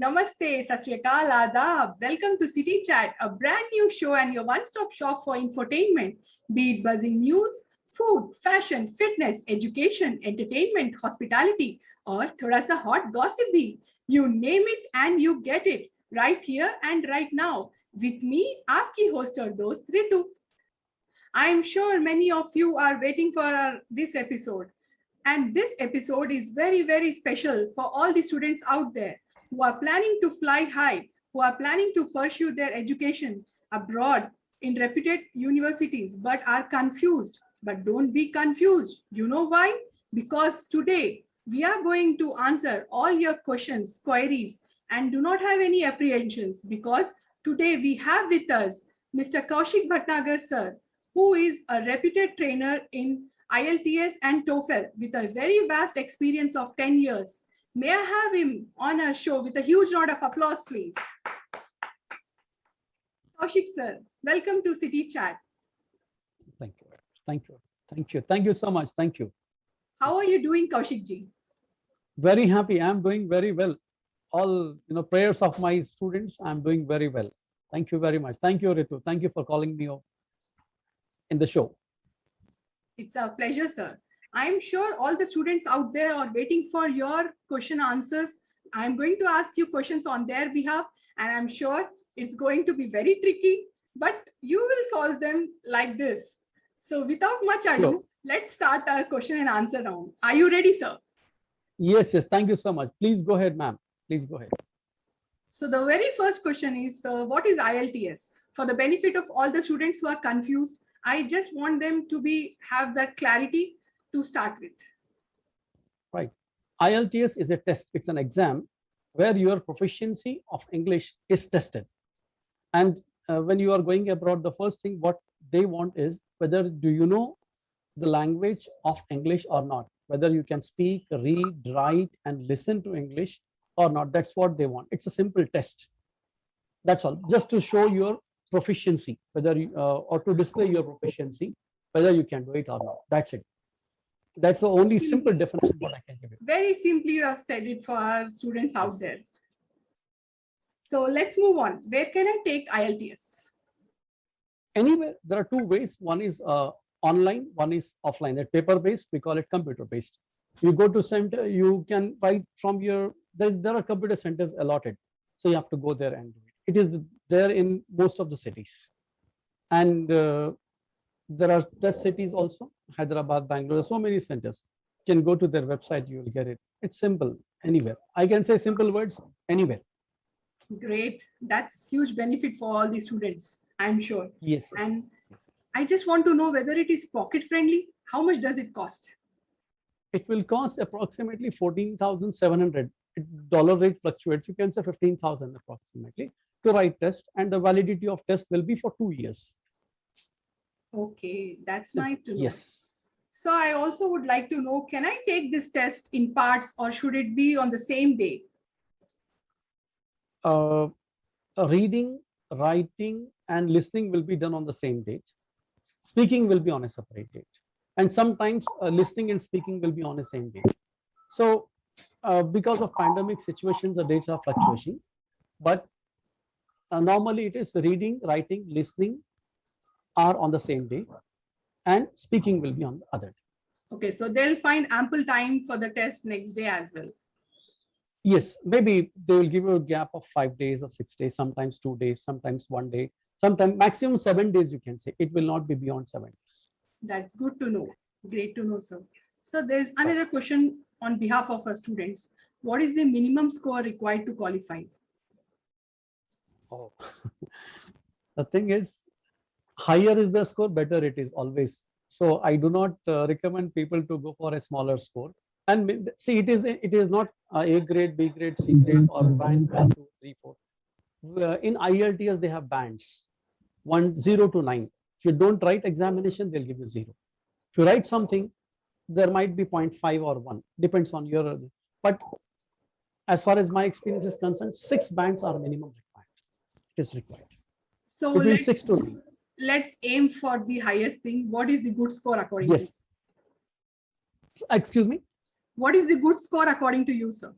Namaste, Sat Shri Akal, Adab. Welcome to City Chat, a brand new show and your one-stop shop for infotainment, be it buzzing news, food, fashion, fitness, education, entertainment, hospitality, or thoda sa hot gossip bhi. You name it and you get it right here and right now. With me, aapki host or dost Ritu. I am sure many of you are waiting for this episode. And this episode is very, very special for all the students out there who are planning to fly high, who are planning to pursue their education abroad in reputed universities, but are confused. But don't be confused. You know why? Because today we are going to answer all your questions, queries, and do not have any apprehensions, because today we have with us Mr. Kaushik Bhatnagar sir, who is a reputed trainer in IELTS and TOEFL with a very vast experience of 10 years. May I have him on our show with a huge round of applause, please. Kaushik sir, welcome to City Chat. Thank you. Thank you. Thank you. Thank you so much. Thank you. How are you doing, Kaushik ji? Very happy. I'm doing very well. All prayers of my students, I'm doing very well. Thank you very much. Thank you, Ritu. Thank you for calling me in the show. It's a pleasure, sir. I'm sure all the students out there are waiting for your question answers. I'm going to ask you questions on their behalf, and I'm sure it's going to be very tricky, but you will solve them like this. So without much ado, Sure. Let's start our question and answer round. Are you ready, sir? Yes. Thank you so much. Please go ahead, ma'am. Please go ahead. So the very first question is, what is IELTS? For the benefit of all the students who are confused, I just want them to have that clarity to start with. Right. IELTS is a test. It's an exam where your proficiency of English is tested. And when you are going abroad, the first thing what they want is whether do you know the language of English or not, whether you can speak, read, write, and listen to English or not. That's what they want. It's a simple test. That's all, just to show your proficiency, whether you, or to display your proficiency, whether you can do it or not. That's it. That's the only simple definition what I can give you. Very simply, you have said it for our students out there. So let's move on. Where can I take IELTS? Anywhere. There are two ways. One is online, one is offline. That paper based, we call it computer based. You go to center, you can write from your, there are computer centers allotted, so you have to go there and do it. It is there in most of the cities, and there are test cities also, Hyderabad, Bangalore, so many centers. You can go to their website, you will get it. It's simple anywhere. I can say simple words, anywhere. Great. That's huge benefit for all the students, I'm sure. Yes. And yes. I just want to know whether it is pocket friendly. How much does it cost? It will cost approximately 14,700. Dollar rate fluctuates. You can say 15,000 approximately to write test, and the validity of test will be for 2 years. Okay, that's nice to know. Yes. So I also would like to know, can I take this test in parts or should it be on the same day? Reading, writing, and listening will be done on the same date. Speaking will be on a separate date. And sometimes listening and speaking will be on the same date. So because of pandemic situations, the dates are fluctuating. But normally it is reading, writing, listening are on the same day, and speaking will be on the other day. Okay, so they'll find ample time for the test next day as well. Yes, maybe they will give you a gap of 5 days or 6 days, sometimes 2 days, sometimes 1 day, sometimes maximum 7 days, you can say. It will not be beyond 7 days. That's good to know. Great to know, sir. So there's another question on behalf of our students. What is the minimum score required to qualify? Oh, the thing is, higher is the score, better it is always. So I do not recommend people to go for a smaller score. And see, it is not A grade, B grade, C grade, or band 1, 2, 3, 4. In IELTS, they have bands 0 to 9. If you don't write examination, they'll give you 0. If you write something, there might be 0.5 or 1, depends on your. But as far as my experience is concerned, 6 bands are minimum required. It is required. So between 6 to 9. Let's aim for the highest thing. What is the good score according to you? Excuse me? What is the good score according to you, sir?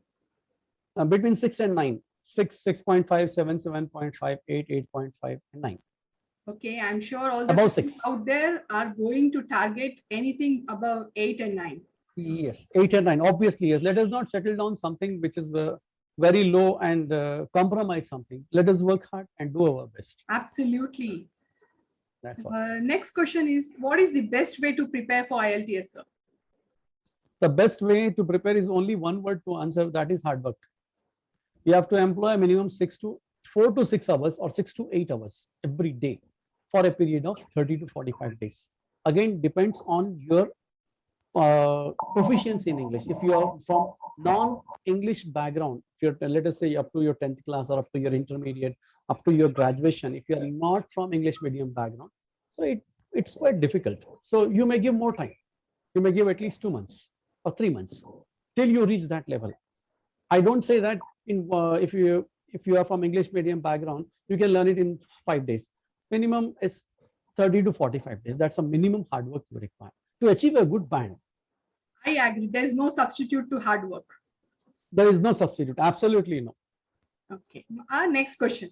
Between 6 and 9. 6, 6.5, 7, 7.5, 8, 8.5, and 9. Okay, I'm sure all the Above students 6. out there are going to target anything above 8 and 9. Yes, 8 and 9. Obviously, yes. Let us not settle down something which is very low and compromise something. Let us work hard and do our best. Absolutely. That's all. Next question is, what is the best way to prepare for IELTS, sir? The best way to prepare is only one word to answer, that is hard work. You have to employ a minimum 4 to 6 hours or 6 to 8 hours every day for a period of 30 to 45 days. Again, depends on your proficiency in English. If you are from non-English background, if you're, let us say, up to your 10th class or up to your intermediate, up to your graduation, if you are not from English medium background, so it's quite difficult. So you may give more time. You may give at least 2 months or 3 months till you reach that level. I don't say that if you are from English medium background, you can learn it in 5 days. Minimum is 30 to 45 days. That's a minimum hard work you require to achieve a good band. I agree. There is no substitute to hard work. There is no substitute. Absolutely no. Okay. Our next question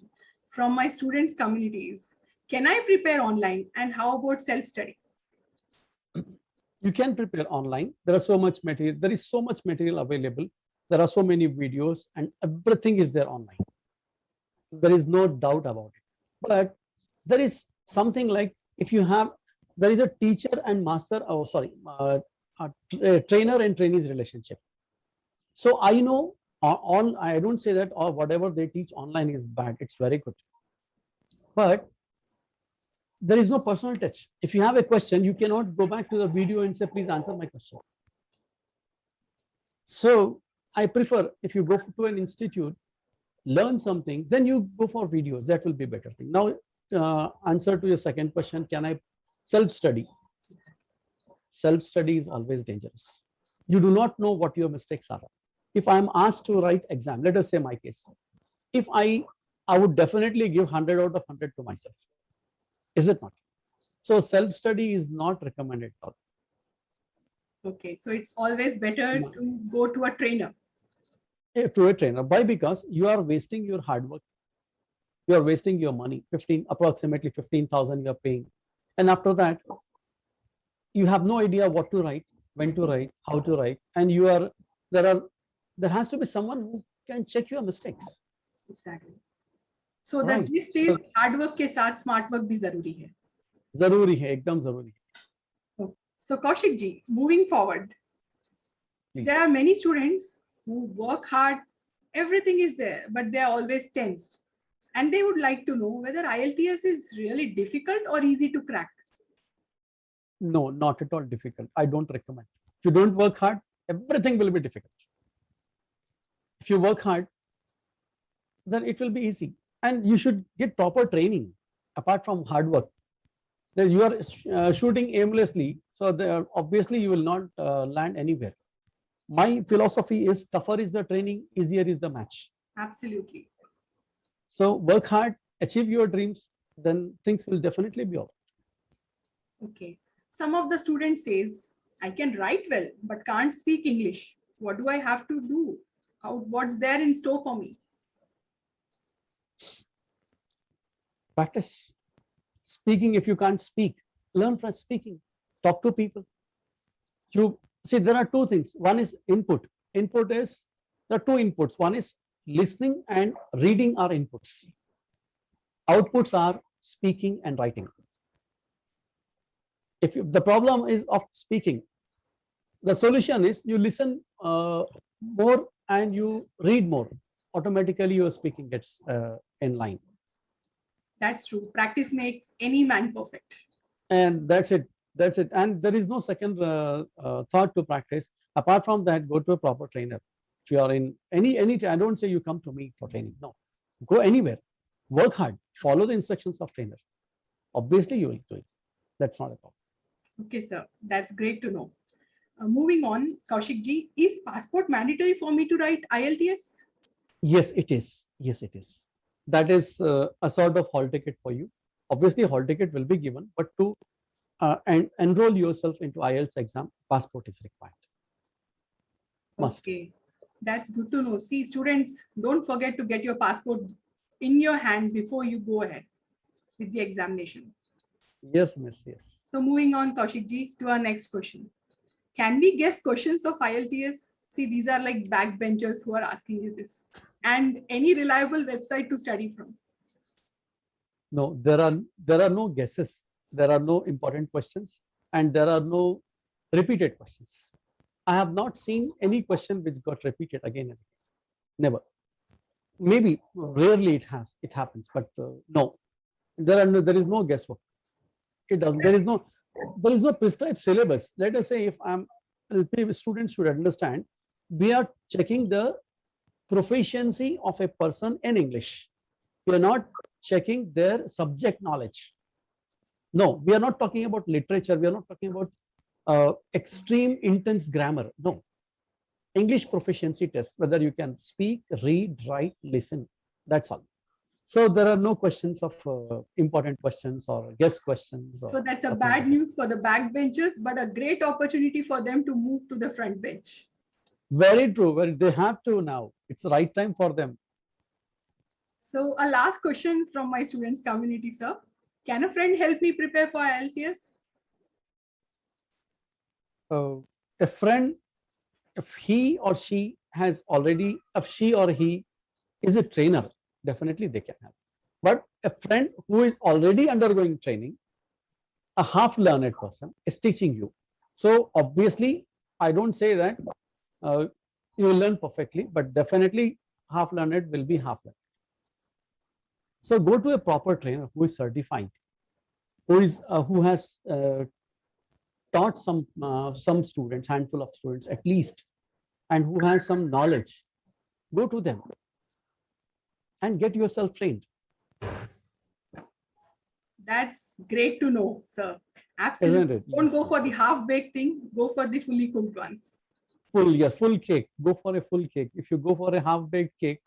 from my students' communities. Can I prepare online, and how about self-study? You can prepare online. There is so much material available. There are so many videos and everything is there online. There is no doubt about it. But there is something like, if you have, there is a teacher and master, a trainer and trainees relationship. So I know I don't say that or whatever they teach online is bad. It's very good. But there is no personal touch. If you have a question, you cannot go back to the video and say, please answer my question. So I prefer, if you go to an institute, learn something, then you go for videos. That will be a better thing. Now, answer to your second question, can I self-study? Self-study is always dangerous. You do not know what your mistakes are. If I'm asked to write exam, let us say my case, if I would definitely give 100 out of 100 to myself. Is it not? So self-study is not recommended at all. Okay, so it's always better to go to a trainer. To a trainer. Why? Because you are wasting your hard work. You are wasting your money. Approximately 15,000 you are paying. And after that, you have no idea what to write, when to write, how to write. And there has to be someone who can check your mistakes. Exactly. So the gist is hard work के साथ smart work भी जरूरी है. जरूरी है, एकदम जरूरी है. So Kaushik ji, moving forward, there are many students who work hard, everything is there, but they are always tensed. And they would like to know whether IELTS is really difficult or easy to crack. No, not at all difficult. I don't recommend. If you don't work hard, everything will be difficult. If you work hard, then it will be easy. And you should get proper training apart from hard work. Then you are shooting aimlessly, so obviously you will not land anywhere. My philosophy is tougher is the training, easier is the match. Absolutely. So work hard, achieve your dreams, then things will definitely be all. Okay. Some of the students says, I can write well, but can't speak English. What do I have to do? What's there in store for me? Practice. Speaking, if you can't speak, learn from speaking. Talk to people. You see, there are two things. One is input. Input is, there are two inputs. One is listening and reading are inputs. Outputs are speaking and writing. If the problem is of speaking, the solution is you listen more and you read more. Automatically, your speaking gets in line. That's true. Practice makes any man perfect. And that's it. That's it. And there is no second thought to practice. Apart from that, go to a proper trainer. If you are in any, I don't say you come to me for training. No, go anywhere. Work hard. Follow the instructions of trainer. Obviously, you will do it. That's not a problem. Okay, sir. That's great to know. Moving on, Kaushik ji, is passport mandatory for me to write IELTS? Yes, it is. Yes, it is. That is a sort of hall ticket for you. Obviously, hall ticket will be given, but to enroll yourself into IELTS exam, passport is required. Must. Okay. That's good to know. See, students, don't forget to get your passport in your hand before you go ahead with the examination. Yes, miss. Yes. So moving on, Kaushik ji, to our next question. Can we guess questions of IELTS? See, these are like backbenchers who are asking you this. And any reliable website to study from? No, there are no guesses. There are no important questions, and there are no repeated questions. I have not seen any question which got repeated again and again. Never. Maybe rarely it happens, but no, there is no guesswork. It doesn't. There is no prescribed syllabus. Let us say if students should understand, we are checking the proficiency of a person in English. We are not checking their subject knowledge. No, we are not talking about literature. We are not talking about extreme intense grammar. No. English proficiency test, whether you can speak, read, write, listen. That's all. So there are no questions of important questions or guess questions. So that's a bad news for the backbenchers, but a great opportunity for them to move to the front bench. Very true. Well, they have to now. It's the right time for them. So a last question from my students community, sir. Can a friend help me prepare for IELTS? A friend, if he or she has already, if she or he is a trainer, definitely they can help. But a friend who is already undergoing training, a half-learned person is teaching you. So obviously, I don't say that you will learn perfectly, but definitely half-learned will be half-learned. So go to a proper trainer who is certified, who has taught some students, handful of students at least, and who has some knowledge. Go to them and get yourself trained. That's great to know, sir. Absolutely. Isn't it? Don't go for the half-baked thing. Go for the fully cooked ones. Yes, full cake. Go for a full cake. If you go for a half-baked cake,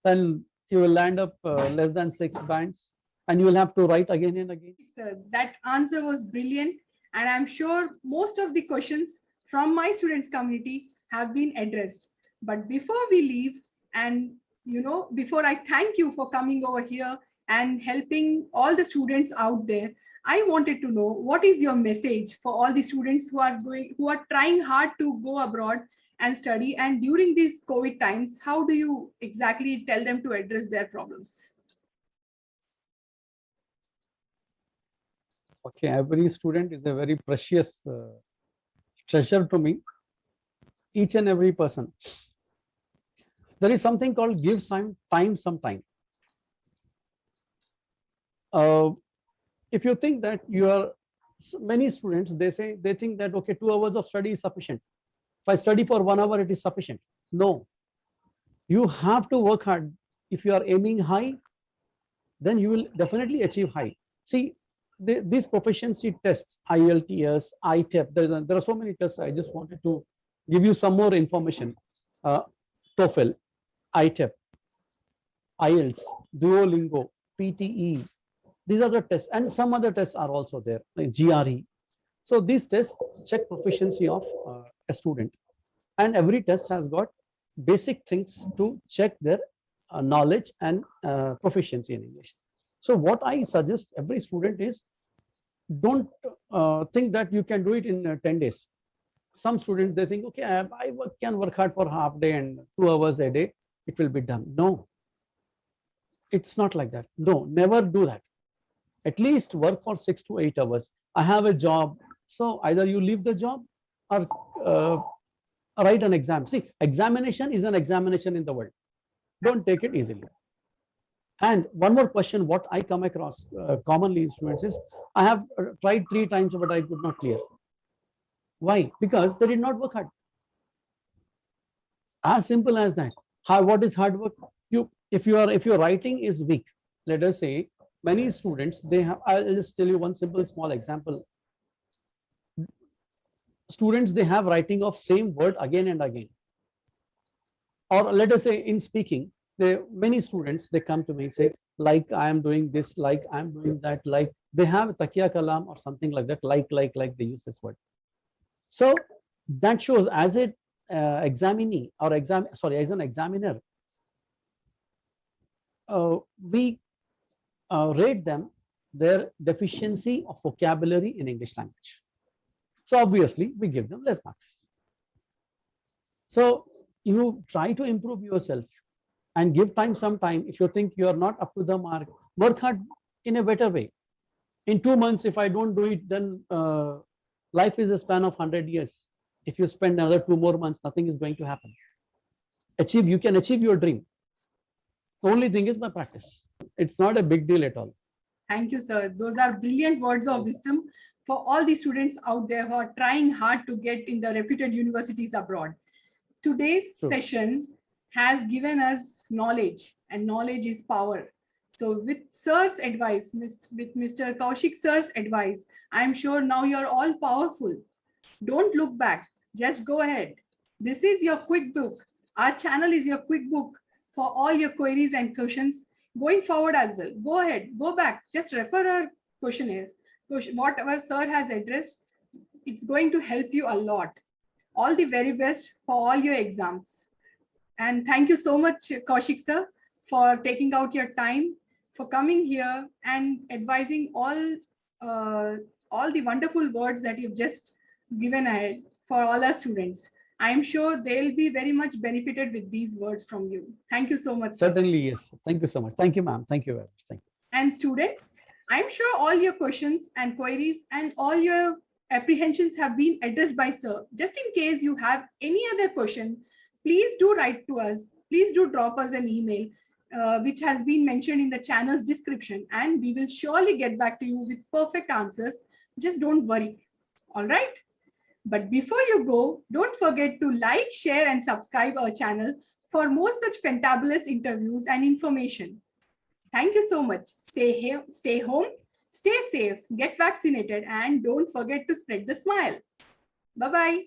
then you will land up less than 6 bands, and you will have to write again and again. Sir, that answer was brilliant, and I'm sure most of the questions from my students community have been addressed. But before we leave, and before I thank you for coming over here and helping all the students out there, I wanted to know, what is your message for all the students who are trying hard to go abroad and study, and during these COVID times, how do you exactly tell them to address their problems? Okay, every student is a very precious treasure to me. Each and every person. There is something called give time some time. If you think that many students, they think that, okay, 2 hours of study is sufficient. If I study for 1 hour, it is sufficient. No, you have to work hard. If you are aiming high, then you will definitely achieve high. See, these proficiency tests, IELTS, ITEP, there are so many tests. I just wanted to give you some more information. TOEFL, ITEP, IELTS, Duolingo, PTE. These are the tests, and some other tests are also there, like GRE. So these tests check proficiency of a student, and every test has got basic things to check their knowledge and proficiency in English. So what I suggest every student is, don't think that you can do it in 10 days. Some students, they think, okay, I can work hard for half day and 2 hours a day, it will be done. No, it's not like that. No, never do that. At least work for 6 to 8 hours. I have a job, so either you leave the job or write an exam. See, examination is an examination in the world. Don't take it easily. And one more question, what I come across commonly in students is, I have tried 3 times, but I could not clear. Why? Because they did not work hard. As simple as that. What is hard work? If your writing is weak, let us say, many students, I'll just tell you one simple small example. Students, they have writing of same word again and again. Or let us say in speaking, many students, they come to me and say, like I am doing this, like I am doing that, like they have takiya kalam or something like that, like they use this word. So that shows, as a examinee or as an examiner, we rate them their deficiency of vocabulary in English language. So obviously we give them less marks. So you try to improve yourself and give some time. If you think you are not up to the mark, work hard in a better way. In 2 months, if I don't do it, then life is a span of 100 years. If you spend another 2 more months, nothing is going to happen. You can achieve your dream. The only thing is by practice. It's not a big deal at all. Thank you, sir. Those are brilliant words of wisdom for all the students out there who are trying hard to get in the reputed universities abroad. Today's session has given us knowledge, and knowledge is power. So with sir's advice, with Mr. Kaushik sir's advice, I'm sure now you're all powerful. Don't look back, just go ahead. This is your quick book. Our channel is your quick book for all your queries and questions going forward as well. Go ahead, go back, just refer our questionnaire. Whatever sir has addressed, it's going to help you a lot. All the very best for all your exams. And thank you so much, Kaushik sir, for taking out your time, for coming here and advising all the wonderful words that you've just given ahead for all our students. I am sure they'll be very much benefited with these words from you. Thank you so much, sir. Certainly, yes. Thank you so much. Thank you, ma'am. Thank you very much. Thank you. And students, I'm sure all your questions and queries and all your apprehensions have been addressed by sir. Just in case you have any other question, please do write to us. Please do drop us an email, which has been mentioned in the channel's description, and we will surely get back to you with perfect answers. Just don't worry. All right. But before you go, don't forget to like, share, and subscribe our channel for more such fantabulous interviews and information. Thank you so much. Stay home, stay safe, get vaccinated, and don't forget to spread the smile. Bye-bye.